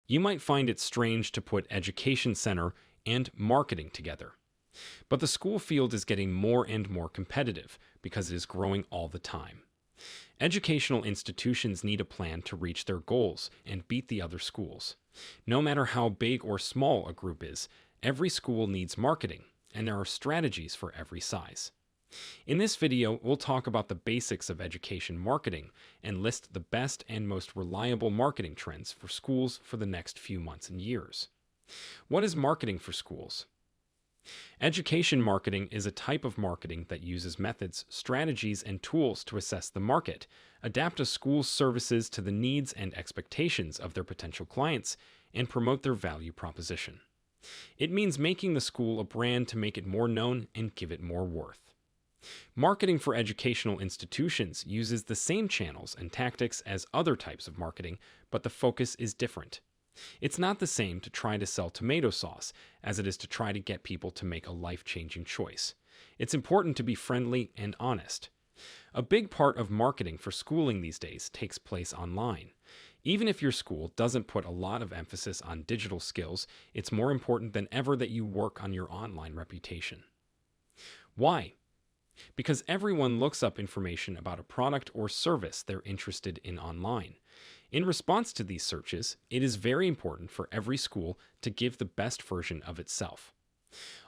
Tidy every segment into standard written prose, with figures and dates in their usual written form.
You might find it strange to put education center and marketing together. But the school field is getting more and more competitive because it is growing all the time. Educational institutions need a plan to reach their goals and beat the other schools. No matter how big or small a group is, every school needs marketing, and there are strategies for every size. In this video, we'll talk about the basics of education marketing and list the best and most reliable marketing trends for schools for the next few months and years. What is marketing for schools? Education marketing is a type of marketing that uses methods, strategies, and tools to assess the market, adapt a school's services to the needs and expectations of their potential clients, and promote their value proposition. It means making the school a brand to make it more known and give it more worth. Marketing for educational institutions uses the same channels and tactics as other types of marketing, but the focus is different. It's not the same to try to sell tomato sauce as it is to try to get people to make a life-changing choice. It's important to be friendly and honest. A big part of marketing for schooling these days takes place online. Even if your school doesn't put a lot of emphasis on digital skills, it's more important than ever that you work on your online reputation. Why? Because everyone looks up information about a product or service they're interested in online. In response to these searches, it is very important for every school to give the best version of itself.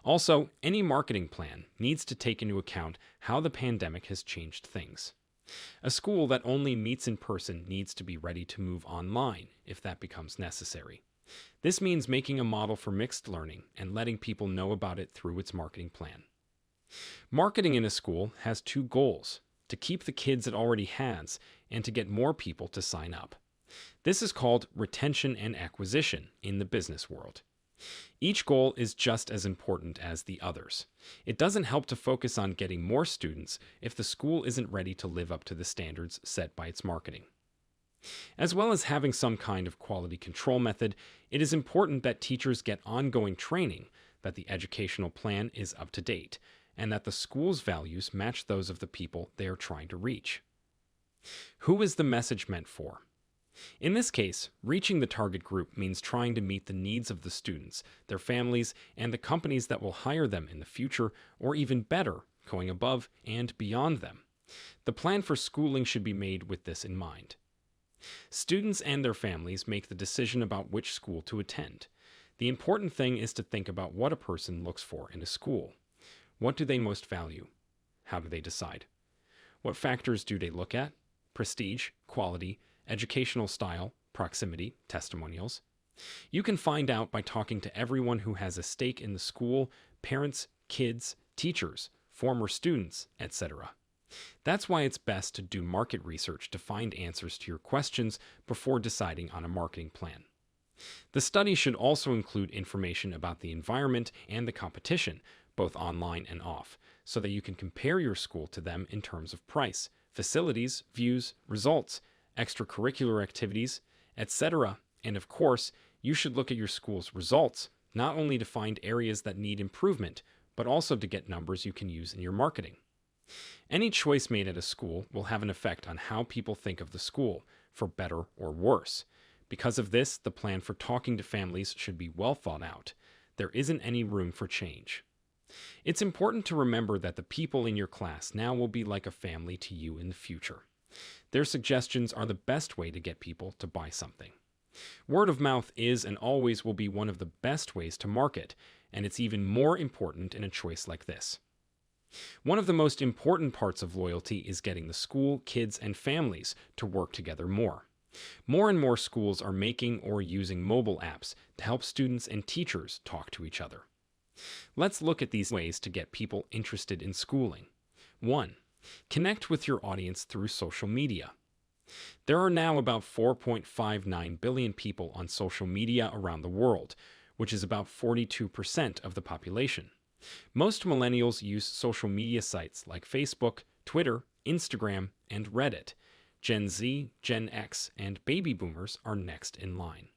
Also, any marketing plan needs to take into account how the pandemic has changed things. A school that only meets in person needs to be ready to move online if that becomes necessary. This means making a model for mixed learning and letting people know about it through its marketing plan. Marketing in a school has two goals: to keep the kids it already has and to get more people to sign up. This is called retention and acquisition in the business world. Each goal is just as important as the others. It doesn't help to focus on getting more students if the school isn't ready to live up to the standards set by its marketing. As well as having some kind of quality control method, it is important that teachers get ongoing training, that the educational plan is up to date, and that the school's values match those of the people they are trying to reach. Who is the message meant for? In this case, reaching the target group means trying to meet the needs of the students, their families, and the companies that will hire them in the future, or even better, going above and beyond them. The plan for schooling should be made with this in mind. Students and their families make the decision about which school to attend. The important thing is to think about what a person looks for in a school. What do they most value? How do they decide? What factors do they look at? Prestige, quality, educational style, proximity, testimonials. You can find out by talking to everyone who has a stake in the school: parents, kids, teachers, former students, etc. That's why it's best to do market research to find answers to your questions before deciding on a marketing plan. The study should also include information about the environment and the competition, both online and off, so that you can compare your school to them in terms of price, facilities, views, results, extracurricular activities, etc. And of course, you should look at your school's results, not only to find areas that need improvement, but also to get numbers you can use in your marketing. Any choice made at a school will have an effect on how people think of the school, for better or worse. Because of this, the plan for talking to families should be well thought out. There isn't any room for change. It's important to remember that the people in your class now will be like a family to you in the future. Their suggestions are the best way to get people to buy something. Word of mouth is and always will be one of the best ways to market, and it's even more important in a choice like this. One of the most important parts of loyalty is getting the school, kids, and families to work together more. More and more schools are making or using mobile apps to help students and teachers talk to each other. Let's look at these ways to get people interested in schooling. 1. Connect with your audience through social media. There are now about 4.59 billion people on social media around the world, which is about 42% of the population. Most millennials use social media sites like Facebook, Twitter, Instagram, and Reddit. Gen Z, Gen X, and baby boomers are next in line.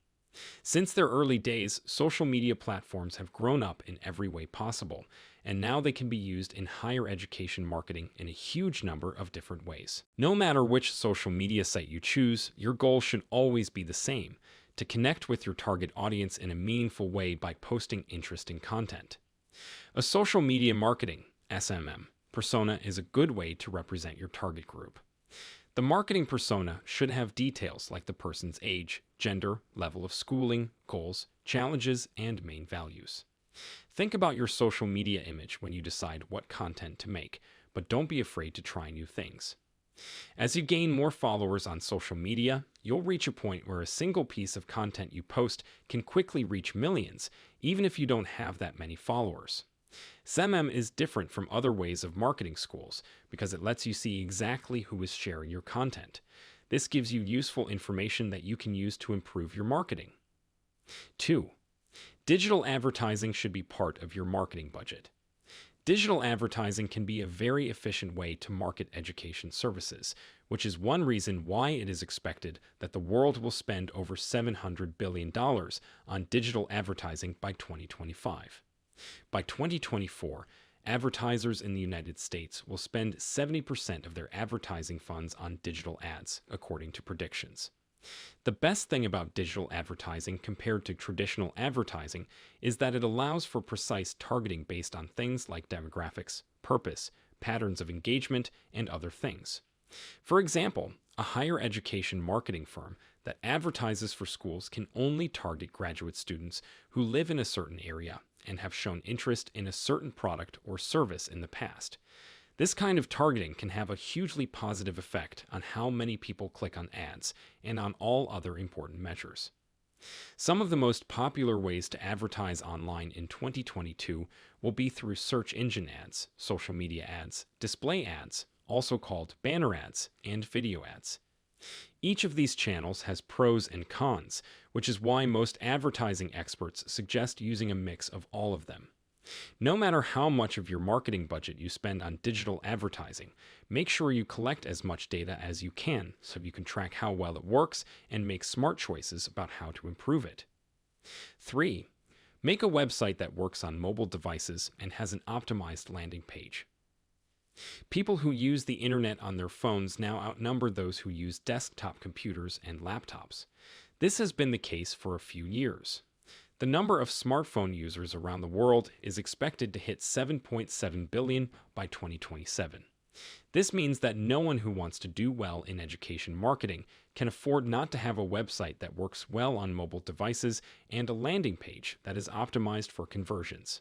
Since their early days, social media platforms have grown up in every way possible, and now they can be used in higher education marketing in a huge number of different ways. No matter which social media site you choose, your goal should always be the same: to connect with your target audience in a meaningful way by posting interesting content. A social media marketing (SMM) persona is a good way to represent your target group. The marketing persona should have details like the person's age, gender, level of schooling, goals, challenges, and main values. Think about your social media image when you decide what content to make, but don't be afraid to try new things. As you gain more followers on social media, you'll reach a point where a single piece of content you post can quickly reach millions, even if you don't have that many followers. SMM is different from other ways of marketing schools because it lets you see exactly who is sharing your content. This gives you useful information that you can use to improve your marketing. 2. Digital advertising should be part of your marketing budget. Digital advertising can be a very efficient way to market education services, which is one reason why it is expected that the world will spend over $700 billion on digital advertising by 2025. By 2024, advertisers in the United States will spend 70% of their advertising funds on digital ads, according to predictions. The best thing about digital advertising compared to traditional advertising is that it allows for precise targeting based on things like demographics, purpose, patterns of engagement, and other things. For example, a higher education marketing firm that advertises for schools can only target graduate students who live in a certain area and have shown interest in a certain product or service in the past. This kind of targeting can have a hugely positive effect on how many people click on ads and on all other important measures. Some of the most popular ways to advertise online in 2022 will be through search engine ads, social media ads, display ads, also called banner ads, and video ads. Each of these channels has pros and cons, which is why most advertising experts suggest using a mix of all of them. No matter how much of your marketing budget you spend on digital advertising, make sure you collect as much data as you can so you can track how well it works and make smart choices about how to improve it. 3. Make a website that works on mobile devices and has an optimized landing page. People who use the internet on their phones now outnumber those who use desktop computers and laptops. This has been the case for a few years. The number of smartphone users around the world is expected to hit 7.7 billion by 2027. This means that no one who wants to do well in education marketing can afford not to have a website that works well on mobile devices and a landing page that is optimized for conversions.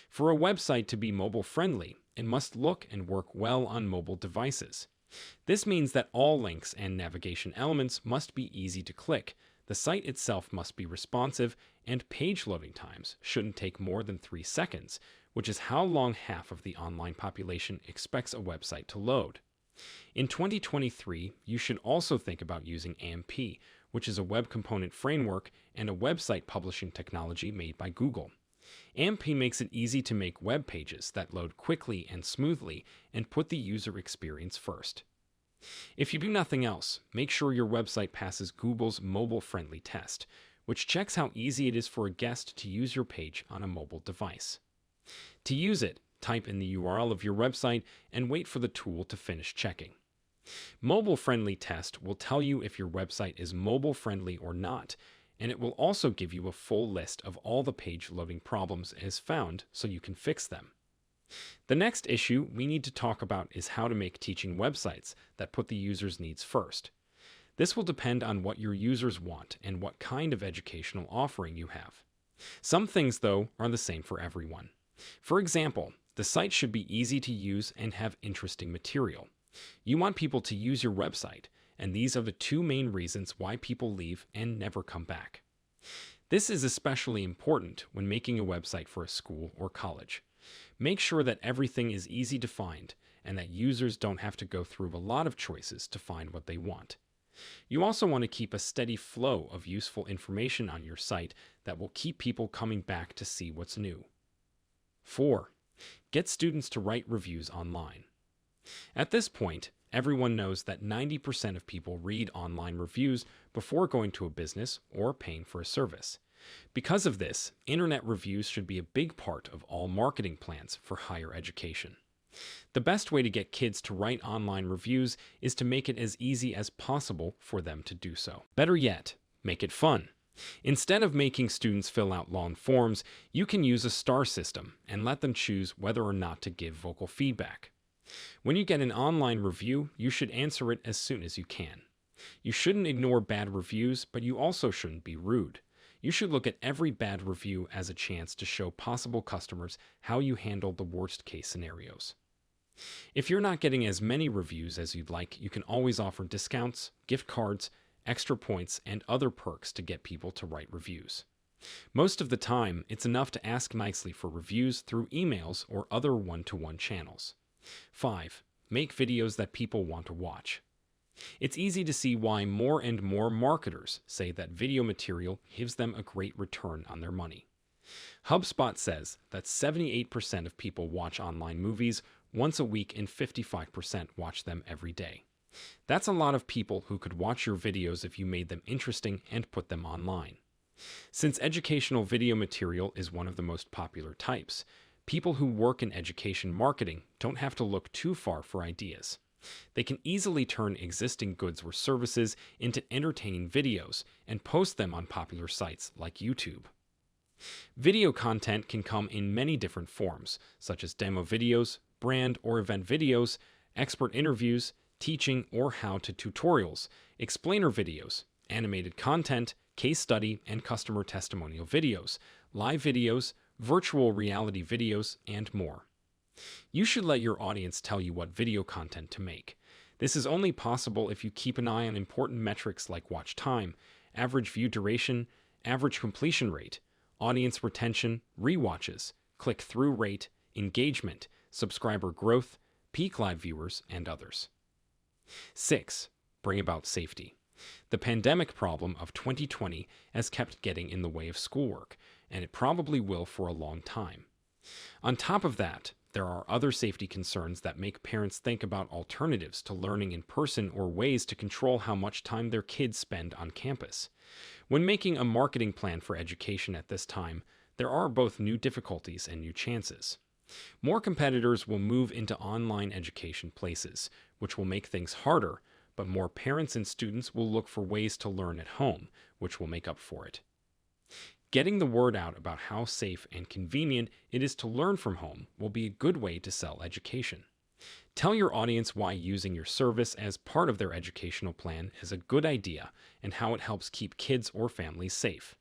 For a website to be mobile-friendly, it must look and work well on mobile devices. This means that all links and navigation elements must be easy to click, the site itself must be responsive, and page loading times shouldn't take more than 3 seconds, which is how long half of the online population expects a website to load. In 2023, you should also think about using AMP, which is a web component framework and a website publishing technology made by Google. AMP makes it easy to make web pages that load quickly and smoothly and put the user experience first. If you do nothing else, make sure your website passes Google's mobile-friendly test, which checks how easy it is for a guest to use your page on a mobile device. To use it, type in the URL of your website and wait for the tool to finish checking. Mobile-friendly test will tell you if your website is mobile-friendly or not, and it will also give you a full list of all the page loading problems it has found so you can fix them. The next issue we need to talk about is how to make teaching websites that put the user's needs first. This will depend on what your users want and what kind of educational offering you have. Some things, though, are the same for everyone. For example, the site should be easy to use and have interesting material. You want people to use your website, and these are the 2 main reasons why people leave and never come back. This is especially important when making a website for a school or college. Make sure that everything is easy to find and that users don't have to go through a lot of choices to find what they want. You also want to keep a steady flow of useful information on your site that will keep people coming back to see what's new. 4. Get students to write reviews online. At this point, everyone knows that 90% of people read online reviews before going to a business or paying for a service. Because of this, internet reviews should be a big part of all marketing plans for higher education. The best way to get kids to write online reviews is to make it as easy as possible for them to do so. Better yet, make it fun. Instead of making students fill out long forms, you can use a star system and let them choose whether or not to give vocal feedback. When you get an online review, you should answer it as soon as you can. You shouldn't ignore bad reviews, but you also shouldn't be rude. You should look at every bad review as a chance to show possible customers how you handle the worst case scenarios. If you're not getting as many reviews as you'd like, you can always offer discounts, gift cards, extra points, and other perks to get people to write reviews. Most of the time, it's enough to ask nicely for reviews through emails or other one-to-one channels. 5. Make videos that people want to watch. It's easy to see why more and more marketers say that video material gives them a great return on their money. HubSpot says that 78% of people watch online movies once a week and 55% watch them every day. That's a lot of people who could watch your videos if you made them interesting and put them online. Since educational video material is one of the most popular types, people who work in education marketing don't have to look too far for ideas. They can easily turn existing goods or services into entertaining videos and post them on popular sites like YouTube. Video content can come in many different forms, such as demo videos, brand or event videos, expert interviews, teaching or how-to tutorials, explainer videos, animated content, case study and customer testimonial videos, live videos, virtual reality videos, and more. You should let your audience tell you what video content to make. This is only possible if you keep an eye on important metrics like watch time, average view duration, average completion rate, audience retention, rewatches, click-through rate, engagement, subscriber growth, peak live viewers, and others. 6. Bring about safety. The pandemic problem of 2020 has kept getting in the way of schoolwork, and it probably will for a long time. On top of that, there are other safety concerns that make parents think about alternatives to learning in person or ways to control how much time their kids spend on campus. When making a marketing plan for education at this time, there are both new difficulties and new chances. More competitors will move into online education places, which will make things harder, but more parents and students will look for ways to learn at home, which will make up for it. Getting the word out about how safe and convenient it is to learn from home will be a good way to sell education. Tell your audience why using your service as part of their educational plan is a good idea and how it helps keep kids or families safe.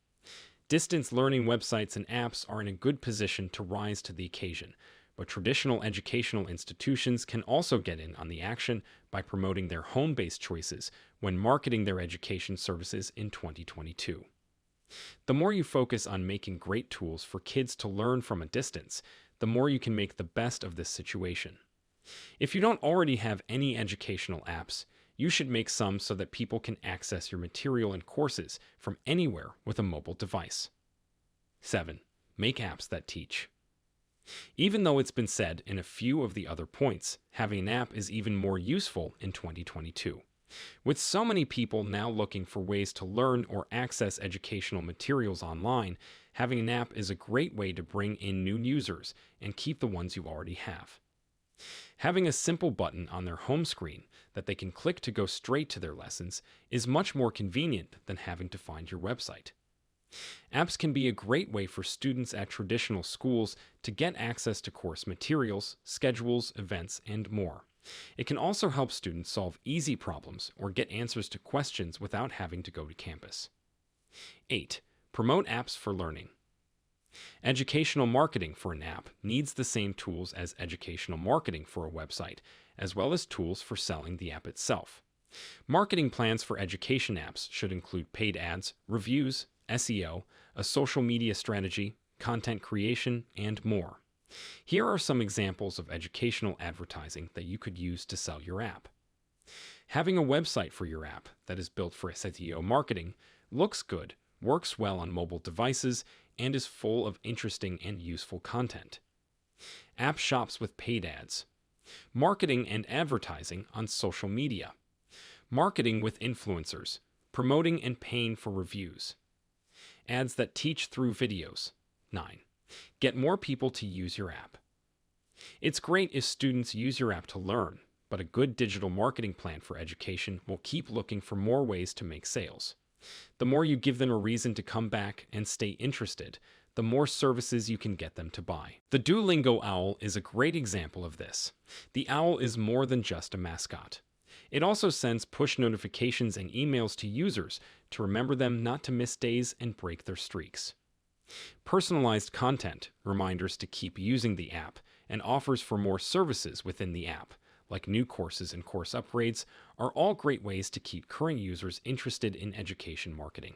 Distance learning websites and apps are in a good position to rise to the occasion, but traditional educational institutions can also get in on the action by promoting their home-based choices when marketing their education services in 2022. The more you focus on making great tools for kids to learn from a distance, the more you can make the best of this situation. If you don't already have any educational apps, you should make some so that people can access your material and courses from anywhere with a mobile device. 7. Make apps that teach. Even though it's been said in a few of the other points, having an app is even more useful in 2022. With so many people now looking for ways to learn or access educational materials online, having an app is a great way to bring in new users and keep the ones you already have. Having a simple button on their home screen that they can click to go straight to their lessons is much more convenient than having to find your website. Apps can be a great way for students at traditional schools to get access to course materials, schedules, events, and more. It can also help students solve easy problems or get answers to questions without having to go to campus. 8. Promote apps for learning. Educational marketing for an app needs the same tools as educational marketing for a website, as well as tools for selling the app itself. Marketing plans for education apps should include paid ads, reviews, SEO, a social media strategy, content creation, and more. Here are some examples of educational advertising that you could use to sell your app. Having a website for your app that is built for SEO marketing looks good, works well on mobile devices, and is full of interesting and useful content. App shops with paid ads. Marketing and advertising on social media. Marketing with influencers. Promoting and paying for reviews. Ads that teach through videos. 9. Get more people to use your app. It's great if students use your app to learn, but a good digital marketing plan for education will keep looking for more ways to make sales. The more you give them a reason to come back and stay interested, the more services you can get them to buy. The Duolingo owl is a great example of this. The owl is more than just a mascot. It also sends push notifications and emails to users to remember them not to miss days and break their streaks. Personalized content, reminders to keep using the app, and offers for more services within the app, like new courses and course upgrades, are all great ways to keep current users interested in education marketing.